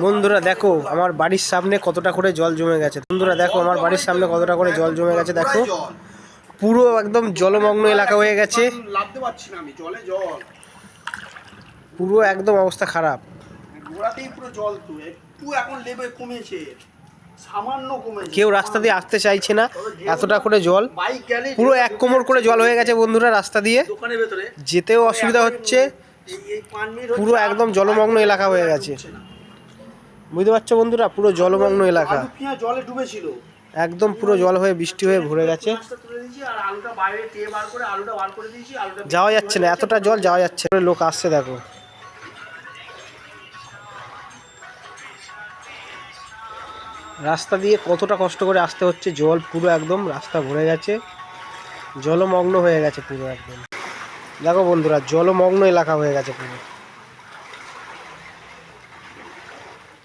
বন্ধুরা দেখো আমার বাড়ির সামনে কতটা করে জল জমে গেছে। বন্ধুরা দেখো আমার বাড়ির সামনে কতটা করে জল জমে গেছে। দেখো পুরো একদম জলমগ্ন এলাকা হয়ে গেছে। পুরো একদম অবস্থা খারাপ। কেউ রাস্তা দিয়ে আসতে চাইছে না, এতটা করে জল। পুরো 1 কোমর করে জল হয়ে গেছে বন্ধুরা। রাস্তা দিয়ে যেতেও অসুবিধা হচ্ছে। পুরো একদম জলমগ্ন এলাকা হয়ে গেছে, বুঝতে পারছো বন্ধুরা? পুরো জলমগ্ন এলাকা, একদম পুরো জল হয়ে বৃষ্টি হয়ে ভরে গেছে। যাওয়া যাচ্ছে না, এতটা জল যাওয়া যাচ্ছে না। লোক আসছে দেখো। রাস্তা দিয়ে কতটা কষ্ট করে আসতে হচ্ছে, জল পুরো একদম রাস্তা ভরে গেছে, জলমগ্ন হয়ে গেছে পুরো একদম। দেখো বন্ধুরা জলমগ্ন এলাকা হয়ে গেছে পুরো।